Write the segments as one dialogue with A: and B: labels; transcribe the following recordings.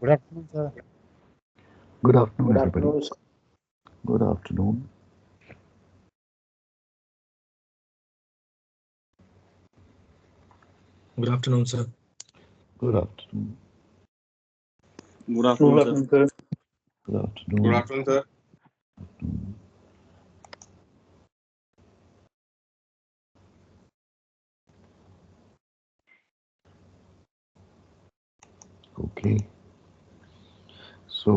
A: Good afternoon, sir.
B: Good afternoon,
C: Good
B: everybody.
C: afternoon, sir.
B: Good afternoon.
D: Good afternoon, sir.
B: Good afternoon.
E: Good
C: Good
E: afternoon, sir.
C: afternoon, sir.
B: Good
F: Good
B: afternoon.
F: afternoon, sir.
B: Okay. So,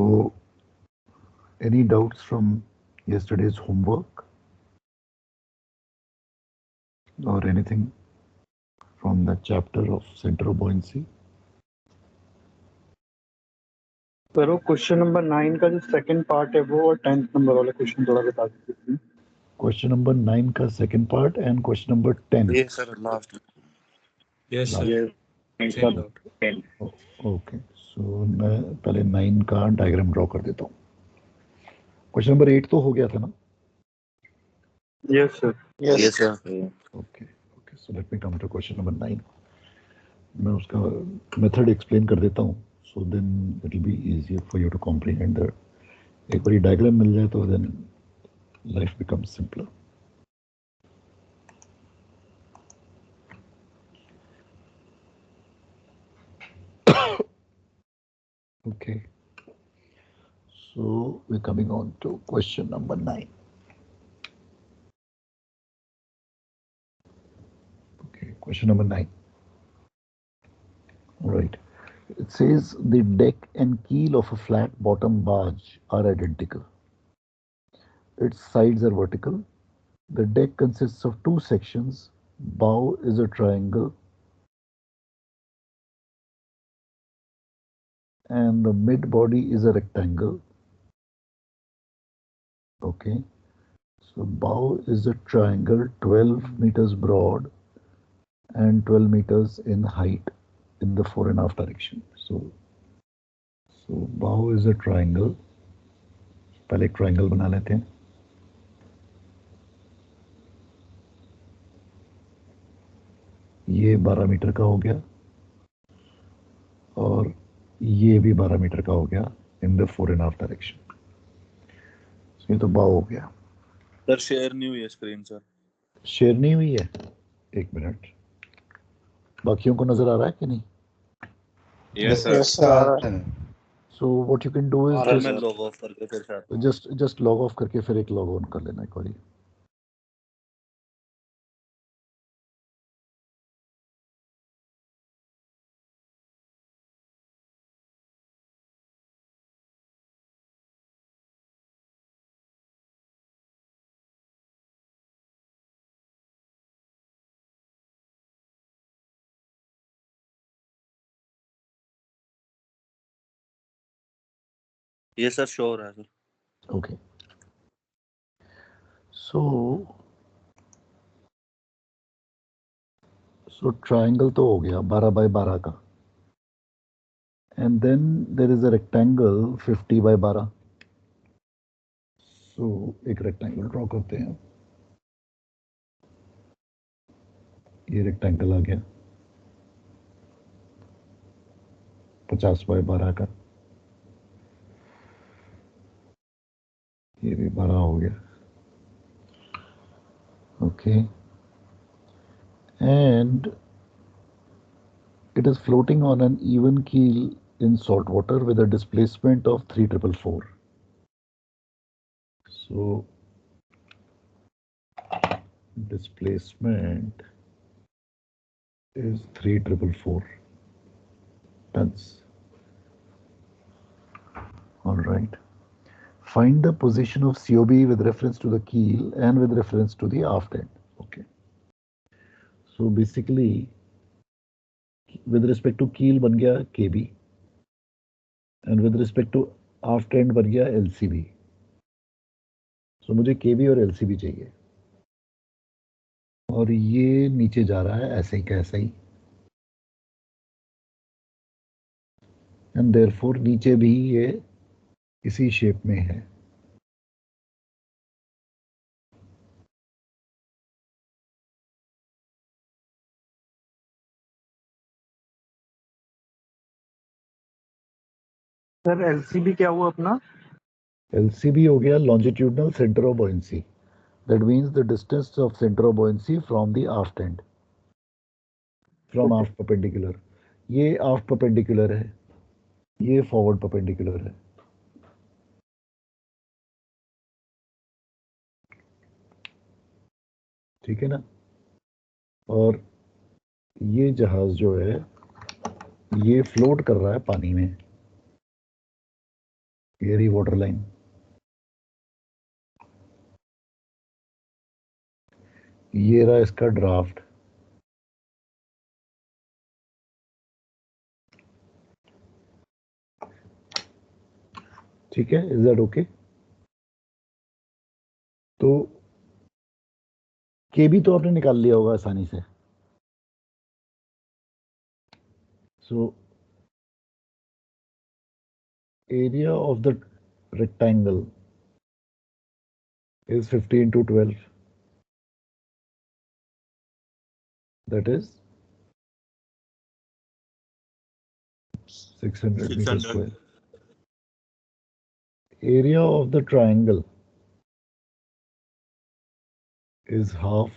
B: any doubts from yesterday's homework or anything from that chapter of center of buoyancy?
C: Sir वो question number 9 का जो second part है वो और 10th number वाला question थोड़ा बता दीजिए।
B: Question number 9 का second part and question number 10.
F: Yes, sir. Last.
D: Yes, sir.
C: ये
D: Same doubt.
B: ओके सो मैं पहले 9 का डायग्राम ड्रॉ कर देता हूँ। क्वेश्चन नंबर 8 तो हो गया था ना?
C: Yes sir.
F: Yes, sir.
B: Okay okay so let me come to question number 9। मैं उसका मेथड एक्सप्लेन कर देता हूँ so then it will be easier for you to comprehend that. एक बार डायग्राम मिल जाए तो then life becomes simpler. Okay, so we're coming on to question number 9. Okay, question number 9. All right. It says the deck and keel of a flat bottom barge are identical. Its sides are vertical. The deck consists of two sections. Bow is a triangle and the mid body is a rectangle. Okay. So bow is a triangle 12 meters broad and 12 meters in height in the fore and aft direction. So bow is a triangle. पहले एक triangle बना लेते हैं। ये 12 metre का हो गया और ये भी 12 मीटर का हो गया in the four and half direction. ये तो बाव हो गया।
E: सर शेयर नहीं हुई है स्क्रीन सर।
B: शेयर नहीं हुई है, एक मिनट। बाकियों को नजर आ रहा है कि नहीं?
F: Yes, sir.
C: Yes sir.
B: So what you can do is
E: sir मैं लॉग ऑफ करके फिर से
B: जस्ट लॉग ऑफ करके फिर एक लॉग ऑन कर लेना एक बारी।
E: ये सर शो हो रहा है सर।
B: ओके सो ट्राइंगल तो हो गया 12 बाय 12 का and then there is a rectangle 50 by 12। सो एक रेक्टेंगल ड्रॉ करते हैं। ये रेक्टेंगल आ गया 50 बाय 12 का। ये भी 12 हो गया। Okay and it is floating on an even keel in salt water with a displacement of 3444. So displacement is 3444 tons. All right. Find the position of COB with reference to the keel and with reference to the aft end. Okay. So basically, with respect to keel बन गया KB and with respect to aft end बन गया LCB. So मुझे KB और LCB चाहिए और ये नीचे जा रहा है ऐसे ही का ऐसा ही एंड देयरफॉर नीचे भी ये इसी शेप में है।
C: सर एलसीबी क्या हुआ अपना?
B: LCB हो गया longitudinal center of buoyancy. That means the distance of center of buoyancy from the aft end, from
C: Okay.
B: aft perpendicular. ये aft perpendicular है, ये forward perpendicular है. ठीक है ना? और ये जहाज जो है ये फ्लोट कर रहा है पानी में, ये रही वाटर लाइन. ये रहा इसका ड्राफ्ट. ठीक है, इज दैट ओके? तो केबी तो आपने निकाल लिया होगा आसानी से. सो area of the rectangle is 50 into 12. That is 600 meter
E: 600.
B: square. Area of the triangle is half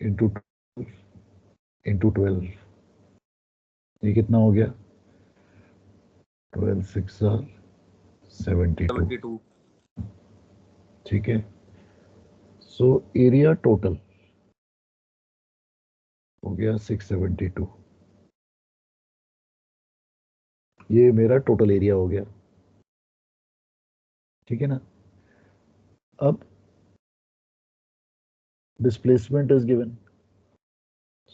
B: into 12 into 12. ये कितना हो गया? 12 6 are 72.
E: 72.
B: ठीक है. सो एरिया टोटल हो गया 672. ये मेरा टोटल एरिया हो गया. ठीक है ना? अब displacement is given.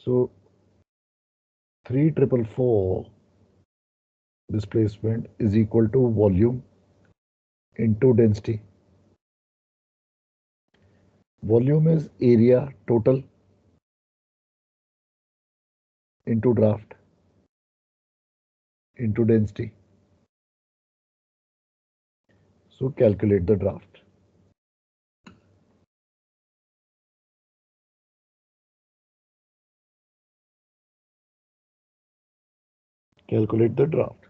B: So 3444 displacement is equal to volume into density. Volume is area total into draft into density. So calculate the draft. Calculate the draft.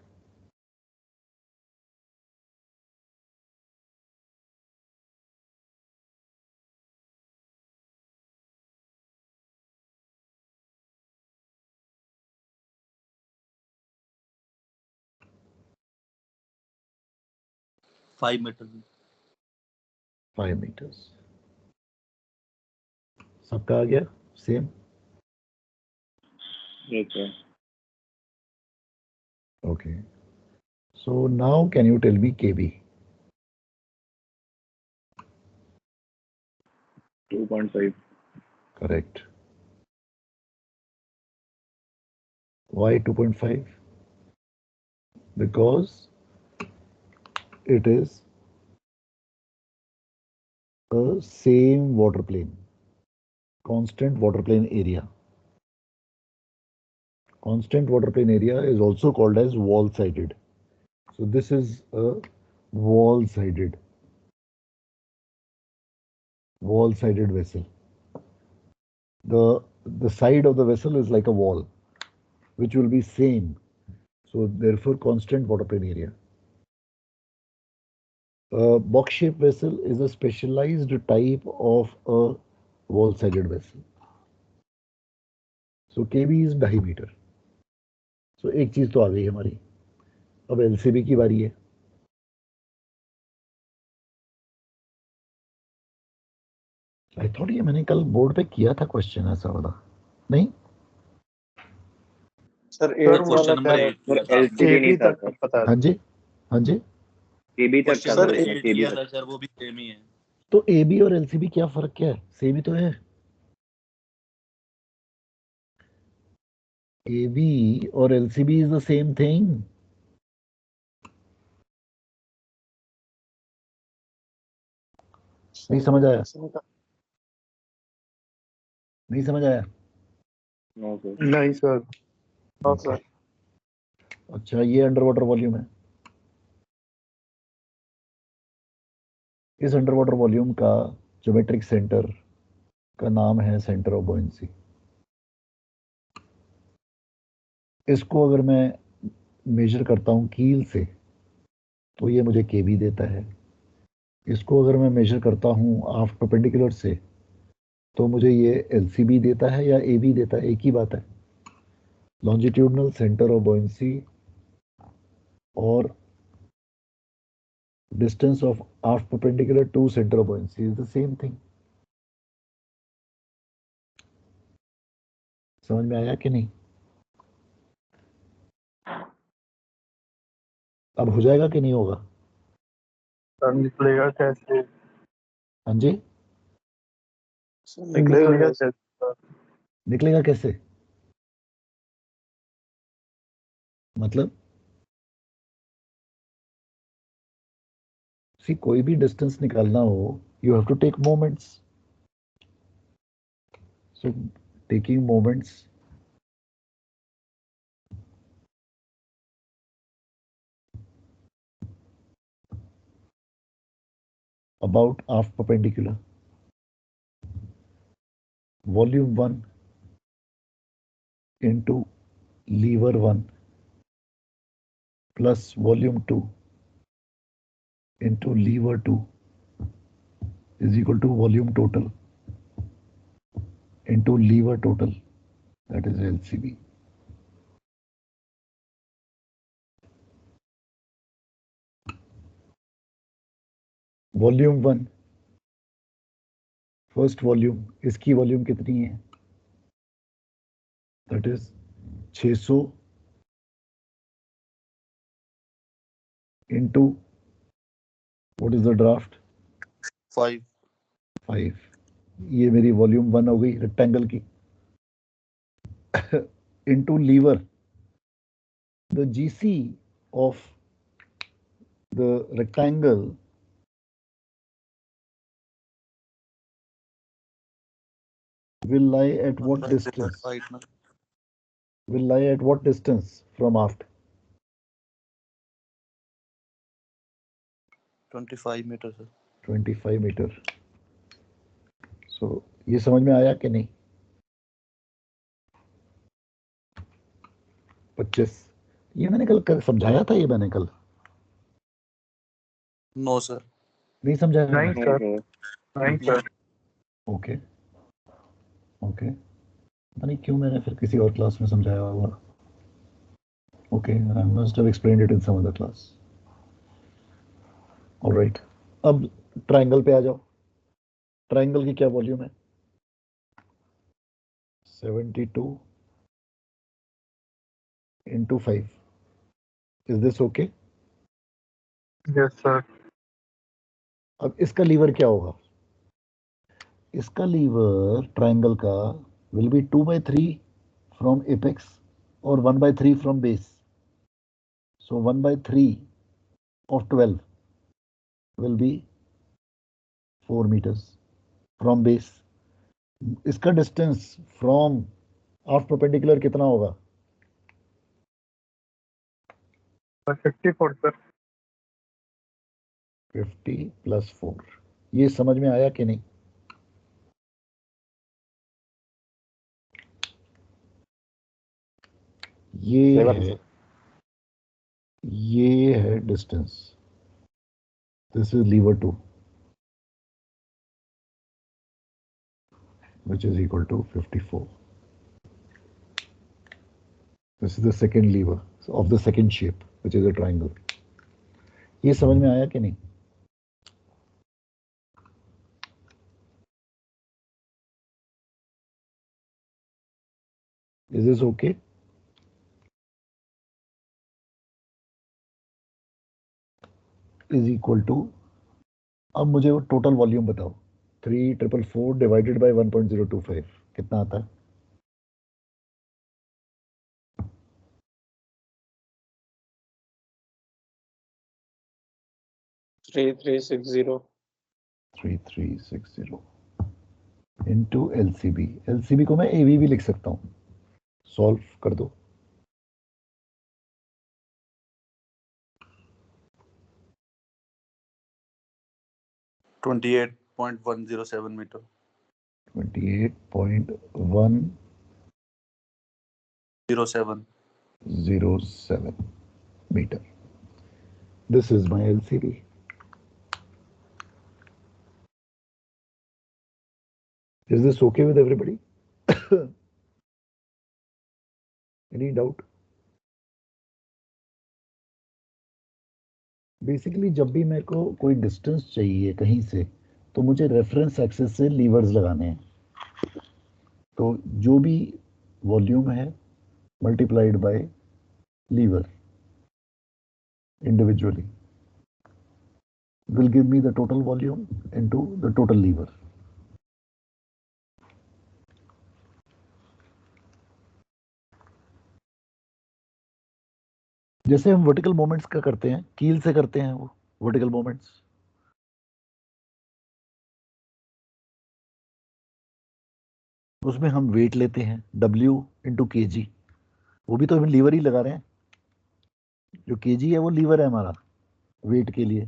E: Five metre
B: 5 meters. सबका आ गया same.
F: Okay.
B: Okay. So now can you tell me KB?
F: 2.5.
B: Correct. Why 2.5? Because it is a same water plane, constant water plane area. Constant water plane area is also called as wall-sided. So this is a wall-sided vessel. The side of the vessel is like a wall, which will be same. So therefore, constant water plane area. A box-shaped vessel is a specialized type of a wall-sided vessel. So KB is 2.5 meter. So एक चीज तो आ गई हमारी. अब LCB की बारी है. I thought ये मैंने कल बोर्ड पे किया था क्वेश्चन ऐसा वाला. नहीं
F: सर
E: क्वेश्चन नंबर 8
F: एलसीबी नहीं था सर.
C: पता है.
B: हाँ जी, हाँ जी.
F: केबी तक
E: क्वेश्चन
F: था
E: नंबर
F: सर.
E: 8
F: केबी
E: किया
F: तक.
E: था सर, वो भी सेम ही है.
B: तो AB और LCB क्या फर्क क्या है? सेम ही तो है. AB और LCB is the same thing. नहीं समझ आया? नहीं समझ आया?
F: No sir.
C: नहीं सर. हाँ सर.
B: अच्छा, ये अंडर वाटर वॉल्यूम है. इस अंडर वाटर वॉल्यूम का ज्योमेट्रिक सेंटर का नाम है सेंटर ऑफ बॉयंसी. इसको अगर मैं मेजर करता हूं कील से, तो ये मुझे KB देता है। इसको अगर मैं मेजर करता हूँ आफ्ट परपेंडिकुलर से तो मुझे ये LCB देता है या AB देता है, एक ही बात है। लॉन्जिट्यूडनल सेंटर ऑफ बॉयंसी और distance of aft perpendicular to center of buoyancy is the same thing. समझ में आया कि नहीं? अब हो जाएगा कि नहीं होगा?
C: सर निकलेगा कैसे?
B: हाँ जी,
C: निकलेगा कैसे?
B: निकलेगा कैसे? मतलब कोई भी डिस्टेंस निकालना हो, you have to take moments. So taking moments about aft perpendicular, volume 1 into lever 1 plus volume 2 into lever 2 is equal to volume total into lever total, that is LCB. Volume 1 first volume, इसकी volume कितनी है? That is 600 into what is the draft? 5। ये मेरी volume 1 हो गई rectangle की। Into lever, the GC of the rectangle will lie at what distance? Will lie at what distance from aft?
E: 25 metre sir.
B: 25 metre. So ये समझ में आया कि नहीं? 25। ये मैंने कल समझाया था, ये मैंने कल
E: नो सर।
B: नहीं समझाया?
C: नहीं सर, नहीं सर।
B: ओके ओके, पता नहीं क्यों मैंने फिर किसी और क्लास में समझाया होगा। Okay, I must have explained it in some other class. Alright, अब ट्रायंगल पे आ जाओ। ट्रायंगल की क्या वॉल्यूम है? 72 into 5. Is this okay?
C: Yes sir.
B: अब इसका लीवर क्या होगा? इसका लीवर ट्रायंगल का will be 2/3 from apex or 1/3 from base. So 1/3 of 12 will be 4 meters from base. इसका डिस्टेंस फ्रॉम आफ्ट परपेंडिकुलर कितना होगा?
C: 54 सर।
B: 50 + 4। ये समझ में आया कि नहीं? ये है distance, this is lever 2, which is equal to 54. This is the second lever of the second shape, which is a triangle. ये समझ में आया कि नहीं? Is this okay? Is equal to, अब मुझे वो टोटल वॉल्यूम बताओ। 3,444 डिवाइडेड बाय 1.025 कितना आता है?
A: 3360
B: 3360 इंटू LCB। LCB को मैं AV भी लिख सकता हूँ, सॉल्व कर दो।
E: $28.107 metre.
B: 28.107 metre. This is my LCD. Is this okay with everybody? Any doubt? Basically जब भी मेरे को कोई डिस्टेंस चाहिए कहीं से, तो मुझे रेफरेंस एक्सिस से लीवर्स लगाने हैं। तो जो भी वॉल्यूम है multiplied by lever individually will give me the total volume into the total lever. जैसे हम वर्टिकल मोमेंट्स का करते हैं, कील से करते हैं वो वर्टिकल मोमेंट्स, उसमें हम वेट लेते हैं W इंटू के जी, वो भी तो हम लीवर ही लगा रहे हैं। जो के जी है वो लीवर है हमारा वेट के लिए।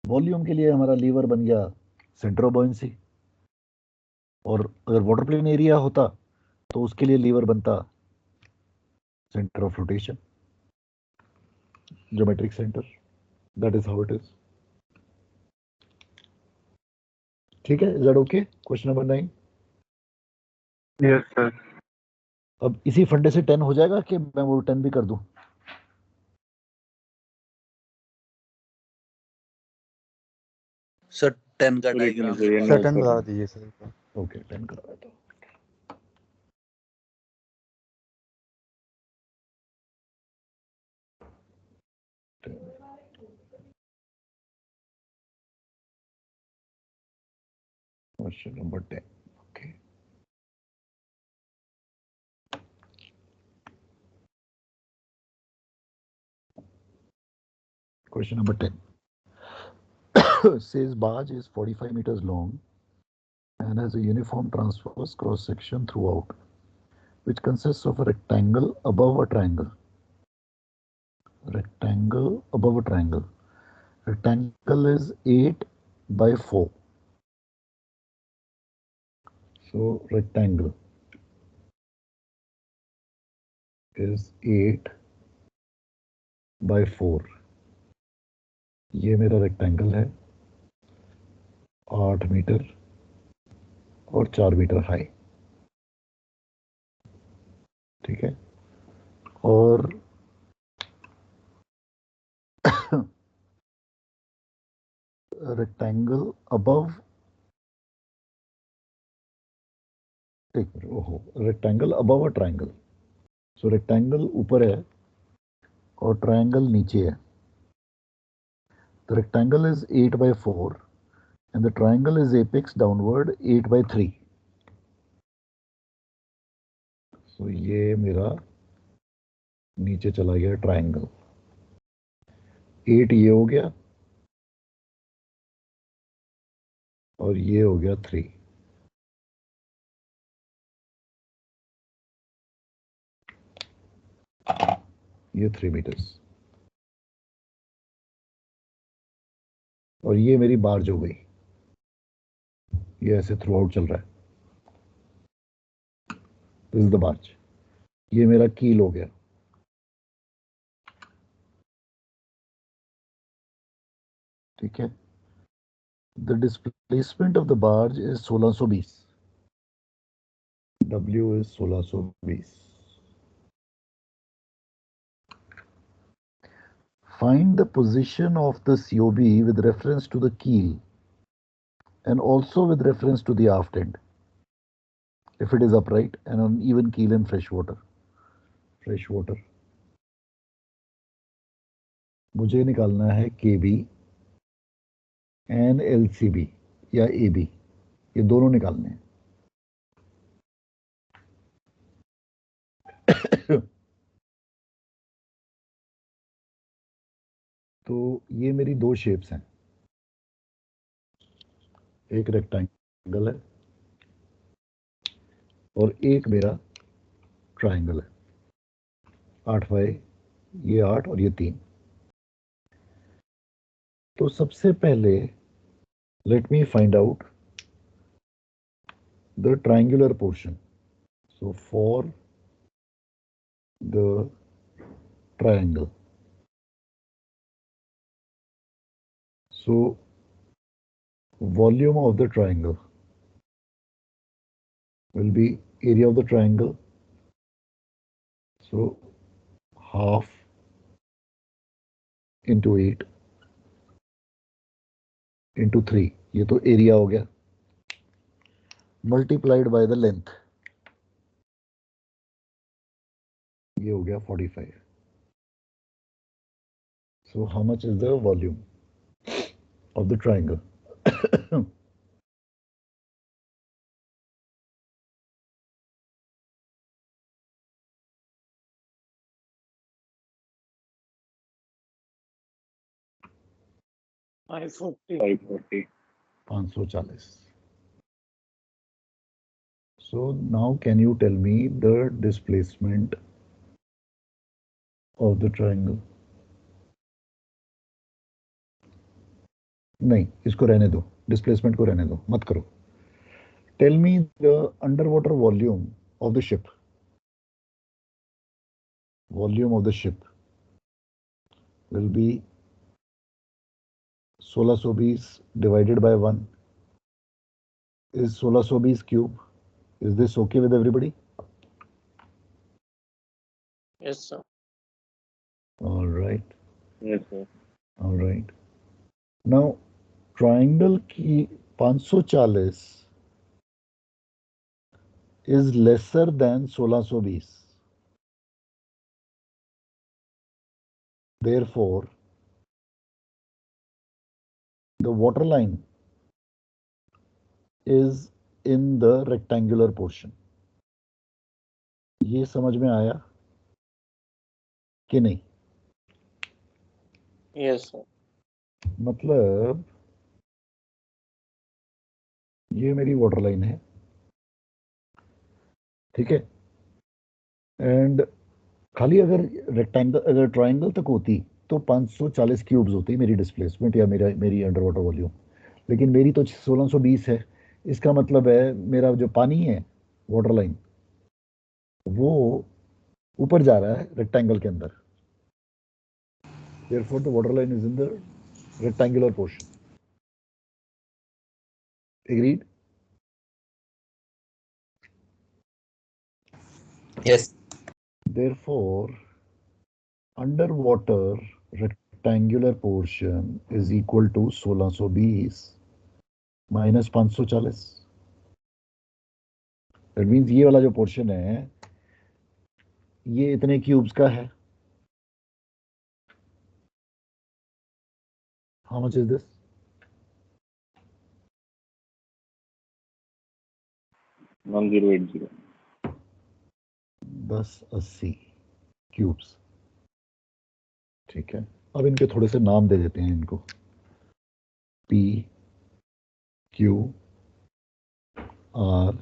B: वॉल्यूम के लिए हमारा लीवर बन गया सेंटर ऑफ बॉयंसी, और अगर वाटर प्लेन एरिया होता तो उसके लिए लीवर बनता centre of rotation, geometric centre. That is how it is. ठीक है, is that okay? Question number 9।
C: Yes sir.
B: अब इसी फंडे से 10 हो जाएगा कि मैं वो 10 भी कर दूं?
E: सर 10 का
F: तो
E: डायग्राम
F: लिखने
E: बनवा
F: से
E: दो।
F: नोट कर
G: दीजिए सर।
B: ओके 10 करा देता हूं। Question number 10। Okay, question number 10 says barge is 45 meters long and has a uniform transverse cross section throughout, which consists of a rectangle above a triangle. Rectangle above a triangle. Rectangle is 8 by 4. So rectangle is 8 by 4. ये मेरा rectangle है 8 metre और 4 metre high. ठीक है, और rectangle above, एक minute, ओहो, rectangle above a triangle. So rectangle ऊपर है और ट्रायंगल नीचे है। The rectangle is 8 by 4 and the triangle is apex downward 8 by 3. So ये मेरा नीचे चला गया ट्रायंगल। 8 ये हो गया और ये हो गया 3। ये 3 मीटर्स, और ये मेरी बार्ज हो गई। ये ऐसे थ्रू आउट चल रहा है। This is the barge. ये मेरा कील हो गया। ठीक है, the displacement of the barge is 1620। W is 1620। Find the position of the COB with reference to the keel and also with reference to the aft end if it is upright and on even keel in fresh water. Fresh water. मुझे निकालना है KB and LCB या AB, ये दोनों निकालने हैं। तो ये मेरी दो शेप्स हैं, एक रेक्टेंगल है और एक मेरा ट्रायंगल है। 8 बाय, ये 8 और ये 3। तो सबसे पहले let me find out the triangular portion. So for the triangle, So volume of the triangle will be area of the triangle. So half into 8 into 3, ये तो एरिया हो गया, मल्टीप्लाइड बाय द लेंथ, ये हो गया 45. So how much is the volume of the triangle?
A: I 40.
F: 540.
B: 540. So now can you tell me the displacement of the triangle? नहीं, इसको रहने दो, डिस्प्लेसमेंट को रहने दो, मत करो. Tell me the underwater volume of the ship. Volume of the ship will be 1620 divided by 1 is 1620 cube. Is this okay with everybody?
A: Yes, sir.
B: All right.
F: Yes, sir.
B: All right. Now, triangle की 540 is lesser than 1620. Therefore, the water line is in the rectangular portion. ये समझ में आया कि नहीं?
A: Yes, sir.
B: मतलब ये मेरी वाटर लाइन है, ठीक है, एंड खाली अगर रेक्टेंगल, अगर ट्राइंगल तक होती तो 540 क्यूब्स होती मेरी डिस्प्लेसमेंट या मेरी अंडर वाटर वॉल्यूम, लेकिन मेरी तो 1620 है. इसका मतलब है मेरा जो पानी है वाटर लाइन वो ऊपर जा रहा है रेक्टेंगल के अंदर. Therefore the water line is in the rectangular portion. Agreed?
G: Yes.
B: Therefore, underwater rectangular portion is equal to 1620 minus 540. That means ये वाला जो portion है ये इतने क्यूब्स का है. How much is this?
F: 1080.
B: 1080 cubes. ठीक है, अब इनके थोड़े से नाम दे देते हैं इनको. P, Q, R,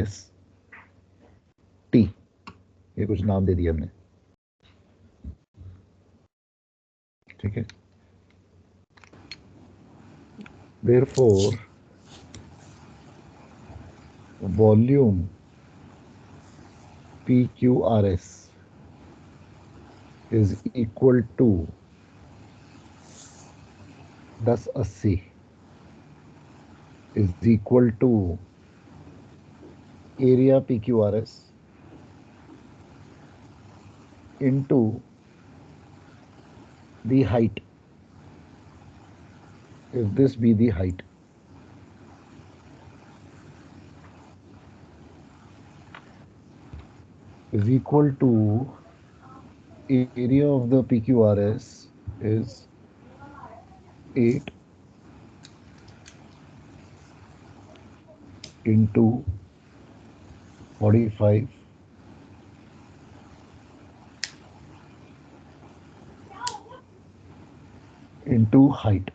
B: S, T, ये कुछ नाम दे दिए हमने. ठीक है. Therefore, volume PQRS is equal to 1080 is equal to area PQRS into the height, if this be the height. Is equal to area of the PQRS is 8 into 45 into height.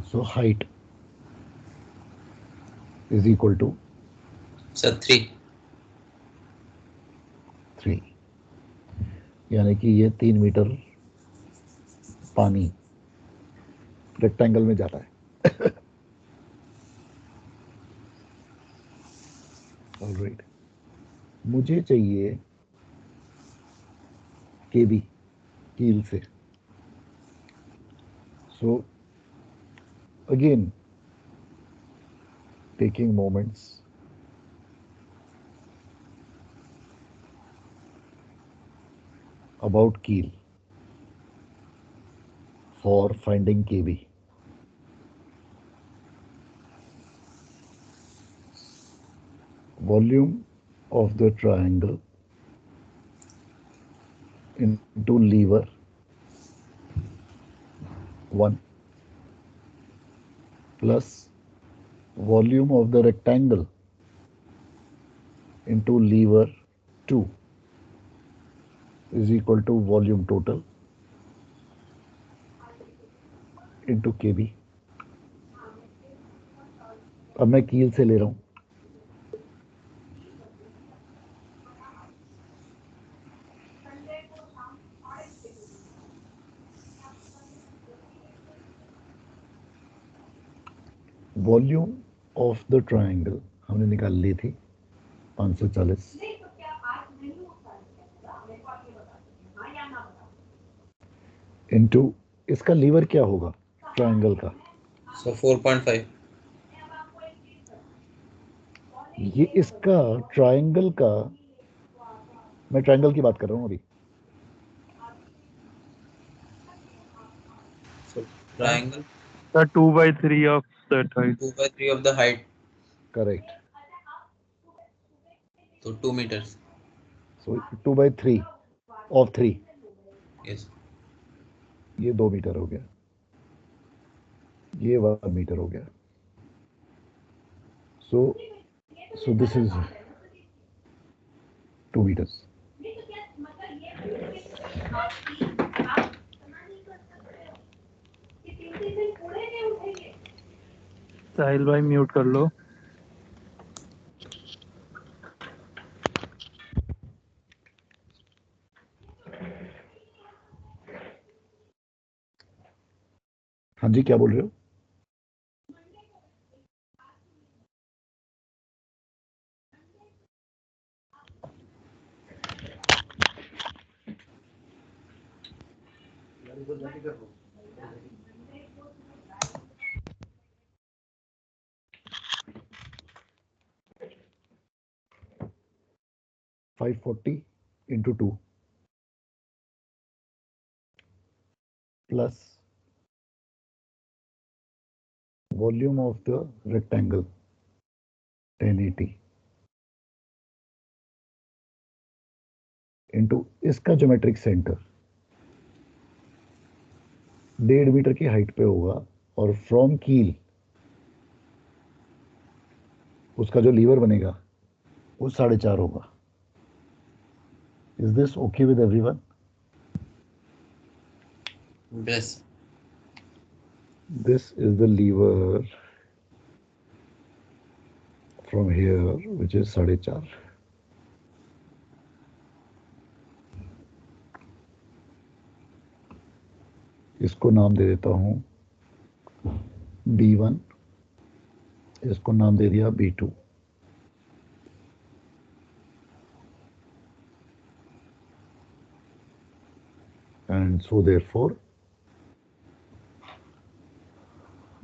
B: So height is equal to
G: So 3.
B: 3. यानी कि ये 3 metre पानी rectangle में जाता है. Alright, मुझे चाहिए केबी कील से. So again, taking moments about keel for finding KB. Volume of the triangle into lever 1 plus volume of the rectangle into lever 2 is equal to volume total into KB. अब मैं कील से ले रहा हूं. वॉल्यूम ऑफ द ट्राइंगल हमने निकाल ली थी 540 इनटू इसका लीवर क्या होगा ट्राइंगल का.
G: So 4.5.
B: ये इसका ट्राइंगल का, मैं ट्राइंगल की बात कर रहा हूं अभी.
G: So triangle
C: The 2/3 of that height.
G: 2/3 of the height.
B: Correct.
G: So 2 meters.
B: So 2/3 of 3
G: Yes.
B: ये 2 मीटर हो गया, ये 1 मीटर हो गया. So this is 2 meters.
C: साहिल भाई म्यूट कर लो.
B: हाँ जी, क्या बोल रहे हो? $540 into 2 plus volume of the rectangle 1080 into इसका ज्योमेट्रिक सेंटर 1.5 मीटर की हाइट पे होगा और फ्रॉम कील उसका जो लीवर बनेगा वो 4.5 होगा. Is this okay with everyone?
G: Yes.
B: This is the lever from here, which is 4.5. इसको नाम दे देता हूं B1, इसको नाम दे दिया B2. And so therefore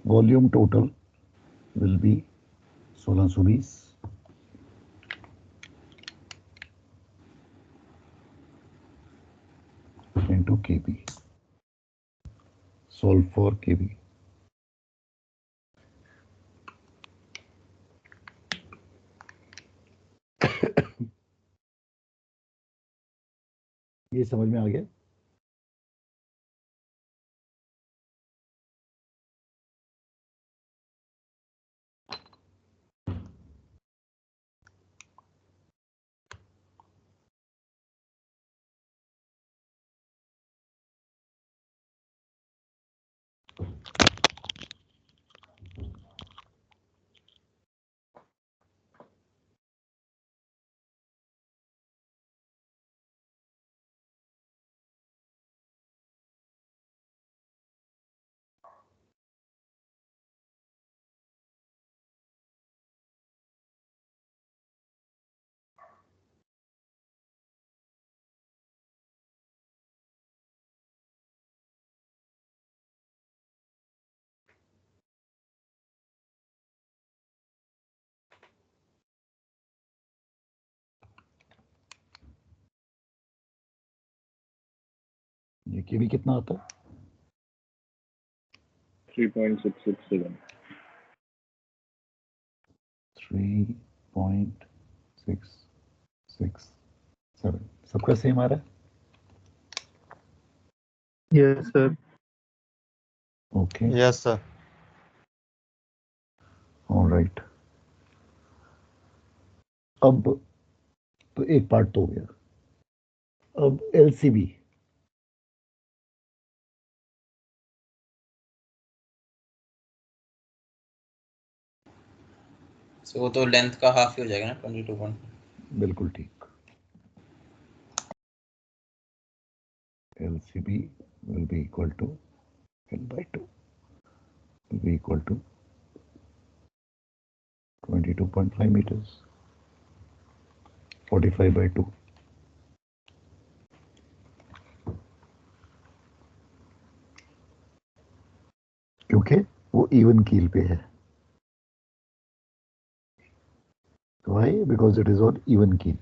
B: volume total will be 1620 into KB. Solve for KB. ये समझ में आ गया? ये केबी कितना आता है?
F: 3.667.
B: 3.667 सबका सेम आ रहा है?
C: Yes sir.
B: Okay,
E: Yes, sir.
B: Alright. अब तो एक पार्ट तो हो गया। अब एलसीबी,
G: सो वो तो लेंथ का हाफ ही हो जाएगा ना 22.
B: बिल्कुल ठीक। LCB will be equal to L by 2 will be equal to 22.5 meters, 45 by 2. क्योंकि वो इवन कील पे है। Why? Because it is on even keel.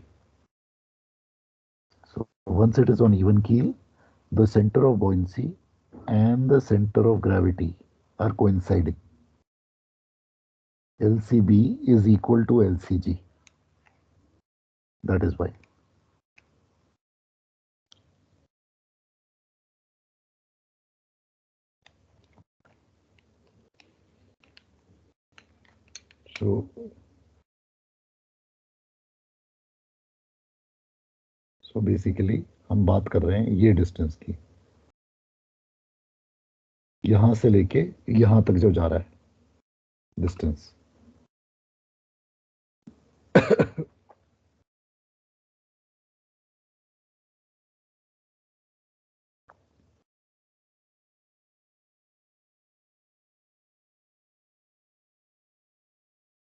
B: So once it is on even keel, the center of buoyancy and the center of gravity are coinciding. LCB is equal to LCG. That is why. So basically हम बात कर रहे हैं ये distance की, यहां से लेके यहां तक जो जा रहा है डिस्टेंस।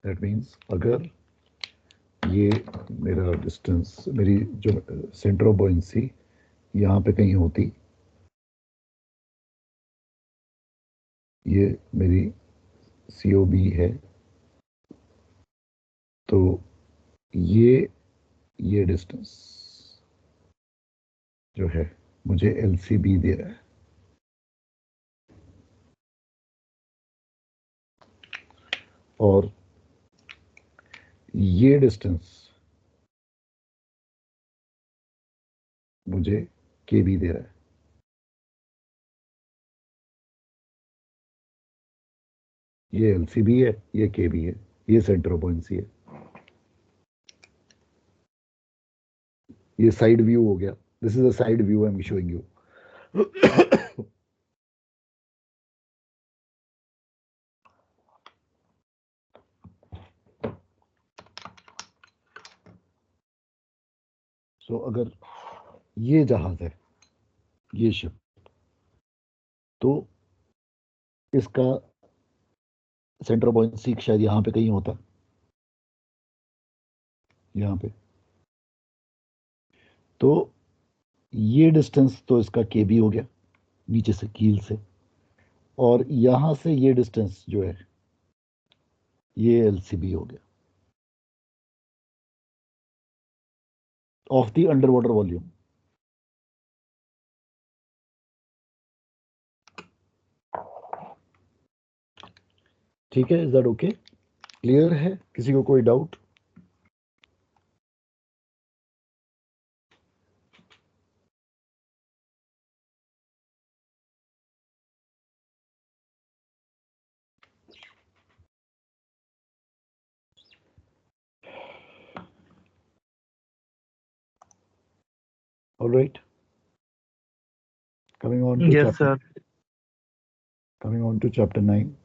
B: दैट मीन्स अगर ये मेरा डिस्टेंस, मेरी जो सेंटर ऑफ बॉयंसी यहाँ पे कहीं होती, ये मेरी COB है, तो ये डिस्टेंस जो है मुझे LCB दे रहा है। और ये डिस्टेंस मुझे KB दे रहा है। ये LCB है, ये KB है, ये सेंटर ऑफ बॉयंसी है। ये साइड व्यू हो गया। This is a side view I am showing you. So अगर ये जहाज है, ये शिप, तो इसका सेंटर ऑफ बॉयंसी शायद यहां पे कहीं होता, यहां पे। तो ये डिस्टेंस तो इसका KB हो गया नीचे से, कील से, और यहां से ये डिस्टेंस जो है ये LCB हो गया of the under water volume. ठीक है, इज दैट ओके? क्लियर है? किसी को कोई doubt? All right. Coming on to
C: Yes sir.
B: Coming on to chapter 9.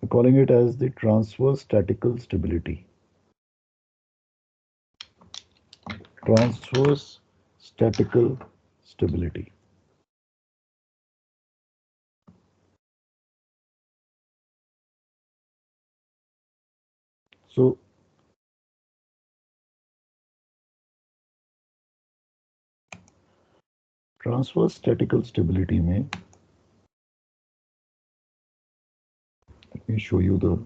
B: We're calling it as the transverse statical stability. Transverse statical stability. So transverse statical stability में, let me show you the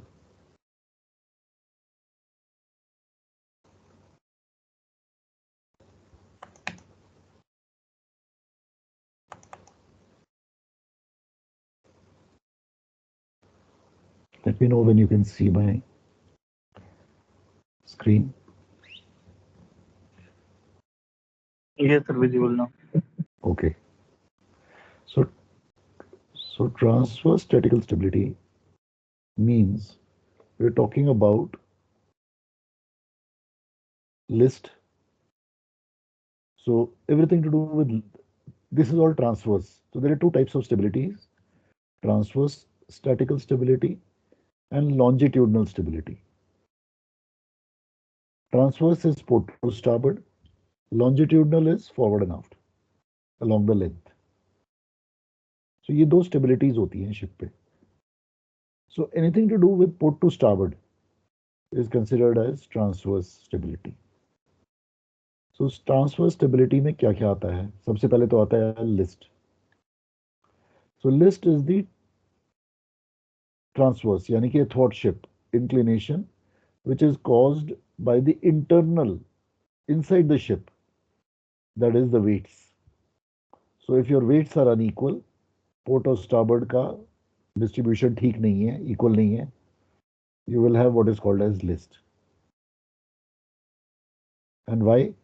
B: Let me know when you can see my screen.
C: Yes, sir, visible now.
B: Okay. So transverse statical stability means we're talking about list. So everything to do with this is all transverse. So there are two types of stabilities: transverse statical stability and longitudinal stability. Transverse is port to starboard, longitudinal is forward and aft along the length. So ये दो stabilities होती हैं ship पे. So anything to do with port to starboard is considered as transverse stability. So transverse stability में क्या क्या आता है? सबसे पहले तो आता है list. So list is the transverse, यानी कि athwartship inclination, which is caused by the internal inside the ship, that is the weights. So if your weights are unequal, port और starboard का distribution ठीक नहीं है, equal नहीं है, you will have what is called as list. And why?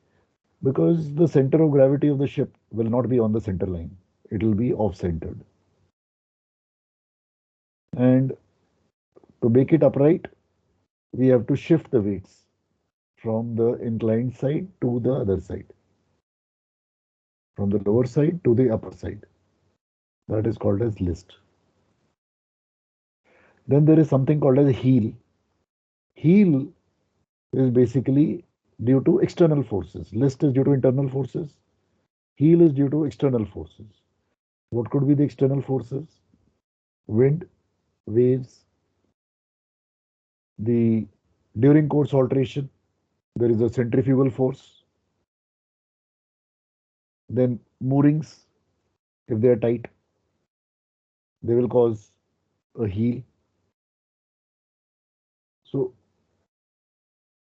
B: Because the center of gravity of the ship will not be on the center line. It will be off-centered. And to make it upright, we have to shift the weights from the inclined side to the other side, from the lower side to the upper side. That is called as list. Then there is something called as heel. Heel is basically due to external forces. List is due to internal forces. Heel is due to external forces. What could be the external forces? Wind, waves. During course alteration, there is a centrifugal force. Then moorings, if they are tight, they will cause a heel. So,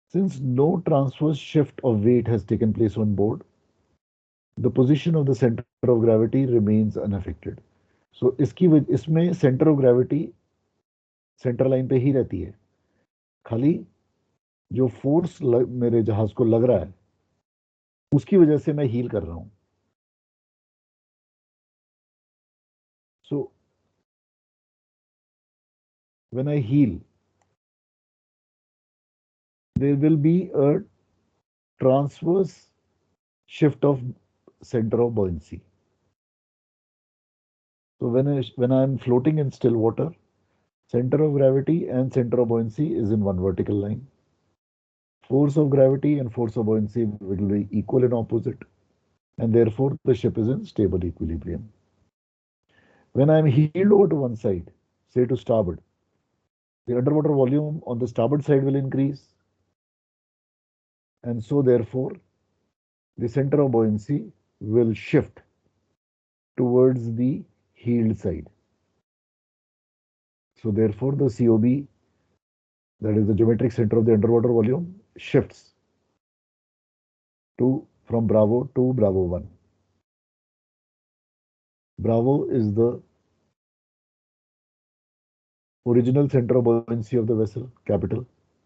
B: since no transverse shift of weight has taken place on board, the position of the center of gravity remains unaffected. So, इसमें center of gravity center line पे ही रहती है. खाली जो force मेरे जहाज को लग रहा है उसकी वजह से मैं हील कर रहा हूं. So when I heel, there will be a transverse shift of center of buoyancy. So when I am floating in still water, center of gravity and center of buoyancy is in one vertical line. Force of gravity and force of buoyancy will be equal and opposite, and therefore the ship is in stable equilibrium. When I am heeled over to one side, say to starboard, the underwater volume on the starboard side will increase, and so therefore the center of buoyancy will shift towards the heeled side. So therefore the COB, that is the geometric center of the underwater volume, shifts from Bravo to Bravo 1. Bravo is the original center of buoyancy of the vessel, capital.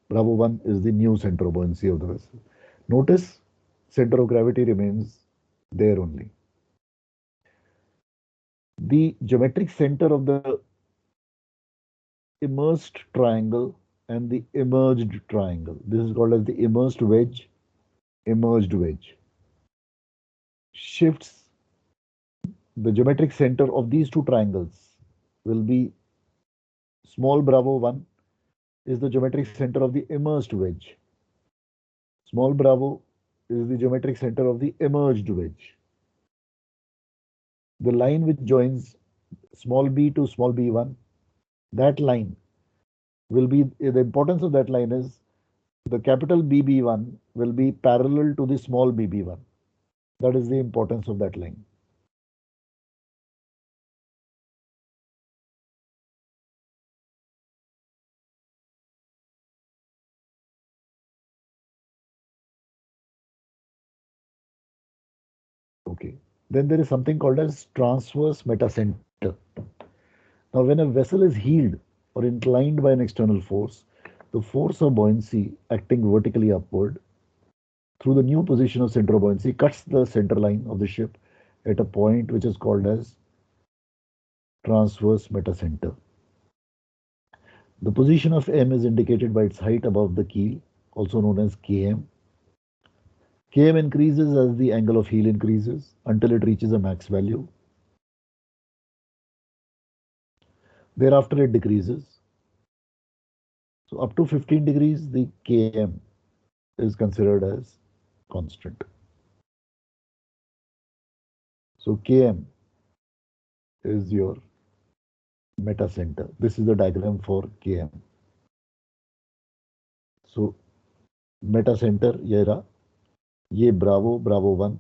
B: Bravo 1 is the new center of buoyancy of the vessel. Notice center of gravity remains there only. The geometric center of the immersed triangle and the emerged triangle. This is called as the immersed wedge, emerged wedge. Shifts the geometric center of these two triangles will be small Bravo 1 is the geometric center of the immersed wedge. Small Bravo is the geometric center of the emerged wedge. The line which joins small b to small b1, that line will be, the importance of that line is the capital BB1 will be parallel to the small bb1. That is the importance of that line. Okay. Then there is something called as transverse metacenter. Now, when a vessel is heeled, or inclined by an external force, the force of buoyancy acting vertically upward through the new position of center of buoyancy cuts the center line of the ship at a point which is called as transverse metacenter. The position of M is indicated by its height above the keel, also known as Km. Km increases as the angle of heel increases until it reaches a max value. Thereafter it decreases. So up to 15 degrees, the Km is considered as constant. So Km is your metacenter. This is the diagram for Km. So metacenter, ye Bravo 1.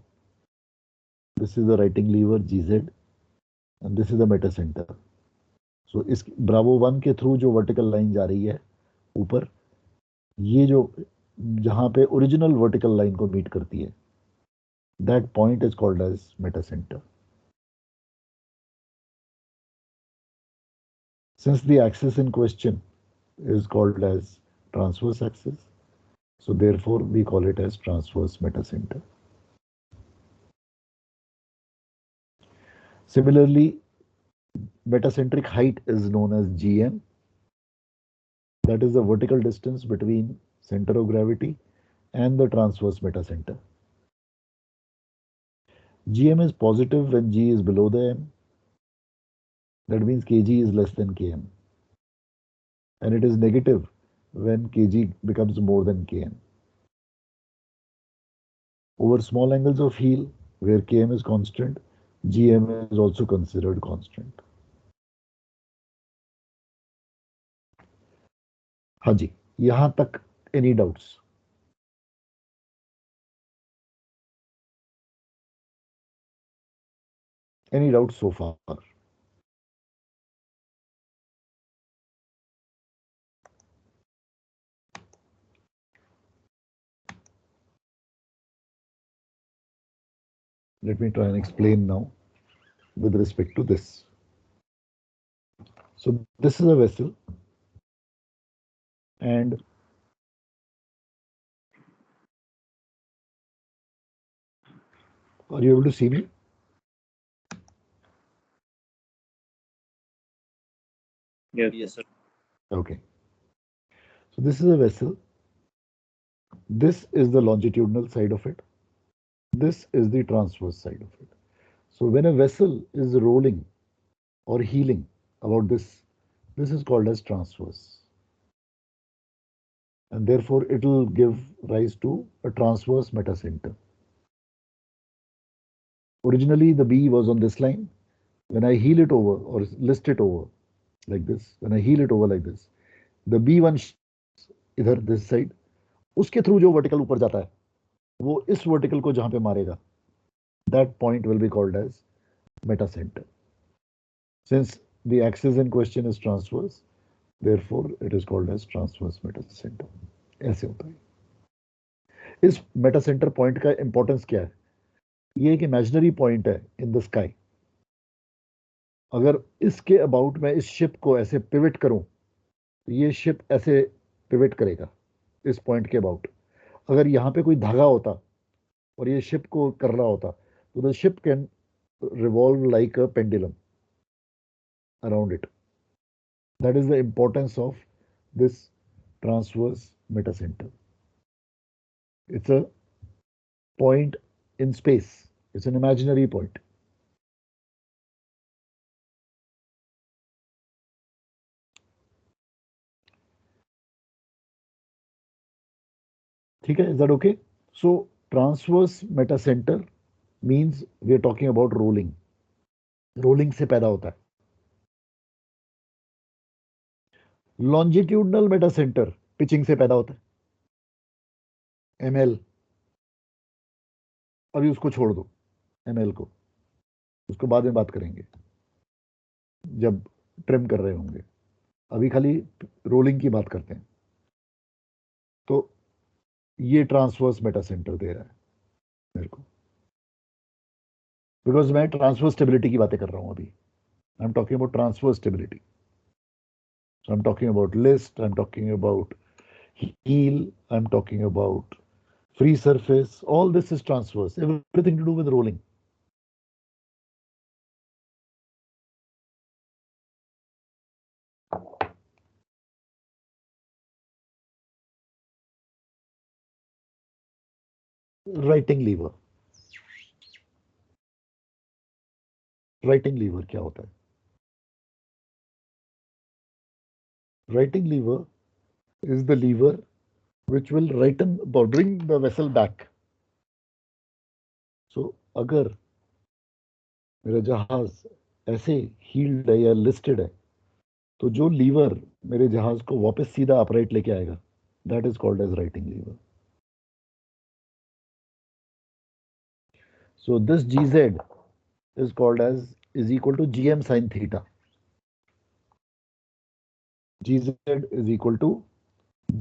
B: This is the writing lever GZ, and this is the metacenter. So इस Bravo 1 के through जो vertical line जा रही है ऊपर, ये जो जहां पे ओरिजिनल वर्टिकल लाइन को मीट करती है, that point is called as metacenter. Since the axis in question is called as transverse axis, so therefore we call it as transverse metacenter. Similarly, metacentric height is known as GM. That is the vertical distance between center of gravity and the transverse metacenter. GM is positive when G is below the M. That means Kg is less than Km. And it is negative when Kg becomes more than Km. Over small angles of heel, where Km is constant, GM is also considered constant. हाँ जी, यहां तक any doubts? Any doubts so far? Let me try and explain now with respect to this. So this is a vessel, and are you able to see me?
F: Yes.
E: Yes, sir.
B: Okay. So this is a vessel. This is the longitudinal side of it. This is the transverse side of it. So when a vessel is rolling or heeling about this, this is called as transverse. And therefore it will give rise to a transverse metacenter. Originally the B was on this line. When I heel it over or list it over like this, when I heel it over like this, the B1 इधर this side, उसके through जो vertical ऊपर जाता है, वो इस vertical को जहां पे मारेगा, that point will be called as metacenter. Since the axis in question is transverse, therefore it is called as transverse metacenter. ऐसे होता है. इस metacenter point का importance क्या है? ये एक imaginary point है in the sky. अगर इसके अबाउट मैं इस शिप को ऐसे पिवट करूं, तो ये शिप ऐसे पिवट करेगा इस पॉइंट के अबाउट. अगर यहां पे कोई धागा होता और ये शिप को कर रहा होता, तो the ship can revolve like a pendulum around it. That is the importance of this transverse metacenter. It's a point in space. It's an imaginary point. ठीक है? Is that okay? So transverse metacenter means we are talking about rolling. Rolling से पैदा होता है. Longitudinal मेटासेंटर pitching से पैदा होता है. एमएल, अभी उसको छोड़ दो, एमएल को, उसको बाद में बात करेंगे जब ट्रिम कर रहे होंगे. अभी खाली रोलिंग की बात करते हैं. तो ये ट्रांसवर्स मेटासेंटर दे रहा है मेरे को, बिकॉज मैं ट्रांसवर्स स्टेबिलिटी की बातें कर रहा हूं अभी. I am talking about transverse stability. So I'm talking about list, I'm talking about heel, I'm talking about free surface. All this is transverse, everything to do with rolling. Righting lever, righting lever क्या होता है? Righting lever is the lever which will righten or bring the vessel back. So अगर मेरा जहाज ऐसे heeled है या listed है, तो जो लीवर मेरे जहाज को वापस सीधा अपराइट लेके आएगा, that is called as righting lever. So this GZ is called as is equal to GM sin theta. GZ is equal to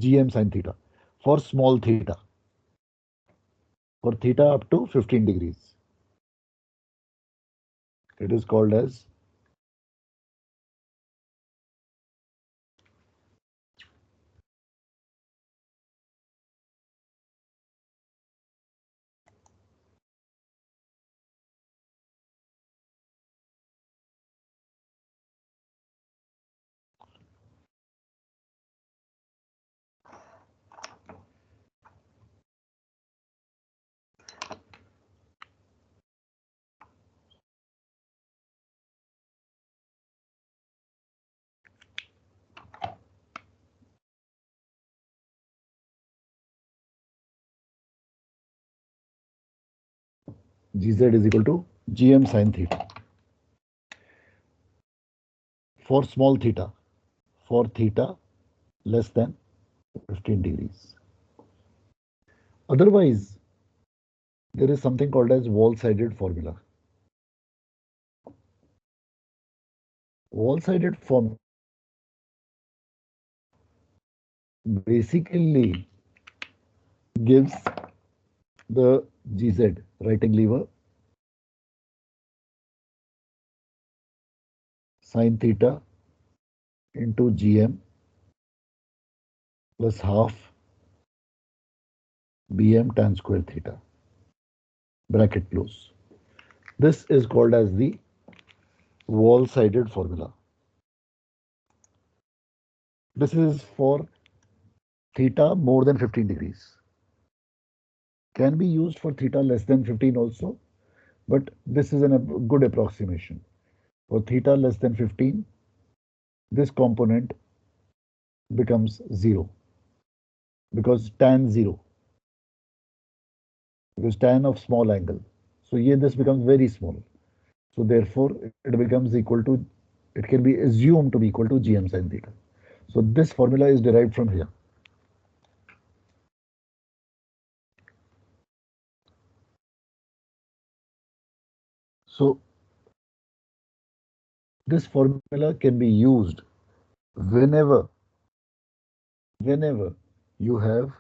B: GM sin theta for small theta. For theta up to 15 degrees, it is called as GZ is equal to GM sin theta for small theta, for theta less than 15 degrees. Otherwise, there is something called as wall-sided formula. Wall-sided formula basically gives the GZ, writing lever, sin theta into GM plus half BM tan square theta, bracket close. This is called as the wall-sided formula. This is for theta more than 15 degrees. Can be used for theta less than 15 also, but this is a good approximation. For theta less than 15, this component becomes 0 because tan 0, because tan of small angle. So here this becomes very small. So therefore it becomes equal to, it can be assumed to be equal to GM sin theta. So this formula is derived from here. So this formula can be used whenever you have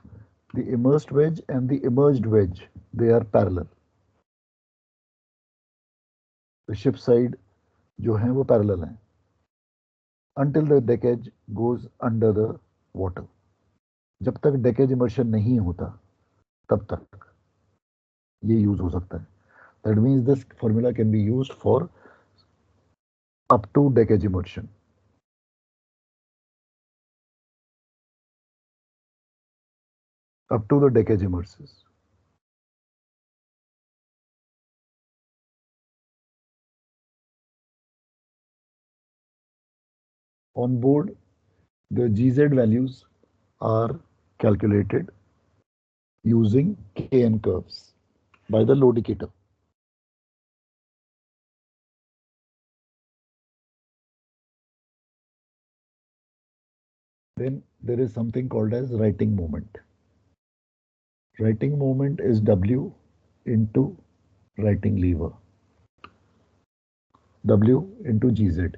B: the immersed wedge and the emerged wedge, they are parallel. The ship side जो हैं वो parallel हैं until the deck edge goes under the water. जब तक deck edge immersion नहीं होता तब तक ये use हो सकता है. That means this formula can be used for up to deck edge immersion. Up to the deck edge immerses. On board, the GZ values are calculated using KN curves by the load indicator. Then there is something called as writing moment. Writing moment is W into writing lever. W into GZ.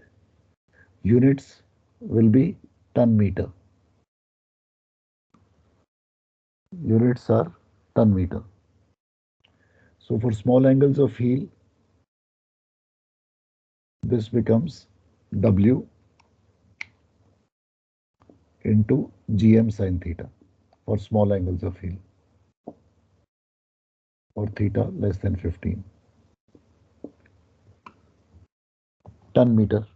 B: Units will be ton meter. Units are ton meter. So for small angles of heel, this becomes W into GM sin theta for small angles of heel or theta less than 15. Ton meter.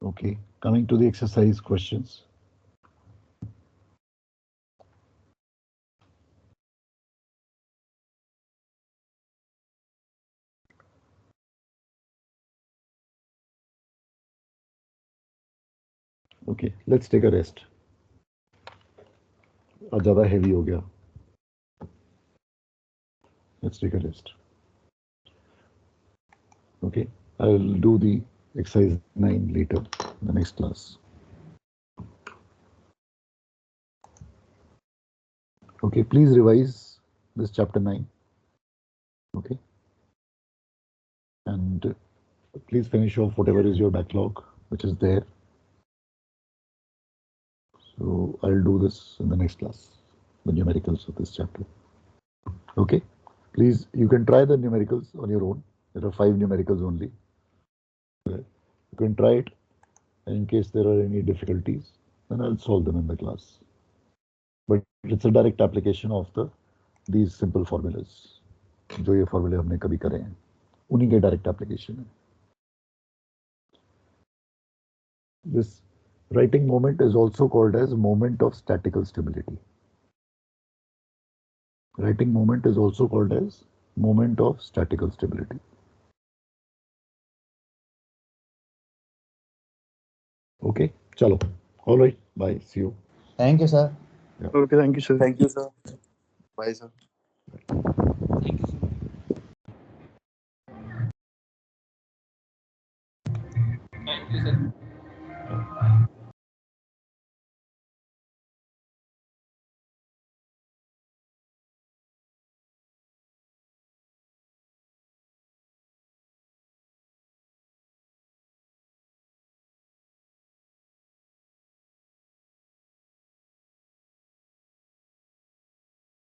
B: Okay, coming to the exercise questions. Okay, let's take a rest. आज ज़्यादा heavy हो गया. Let's take a rest. Okay, I will do the exercise 9 later in the next class. Okay, please revise this chapter 9. Okay, and please finish off whatever is your backlog, which is there. So I'll do this in the next class, the numericals of this chapter. Okay, please, you can try the numericals on your own. There are 5 numericals only. You can try it, and in case there are any difficulties, then I'll solve them in the class. But it's a direct application of these simple formulas. जो ये formula हमने कभी करे हैं, उन्हीं के direct application है. This writing moment is also called as moment of statical stability. Writing moment is also called as moment of statical stability. Okay, chalo. All right, bye. See you.
G: Thank you, sir.
C: Okay, thank you, sir.
E: Thank you, sir. Bye, sir.
G: Thank you, sir.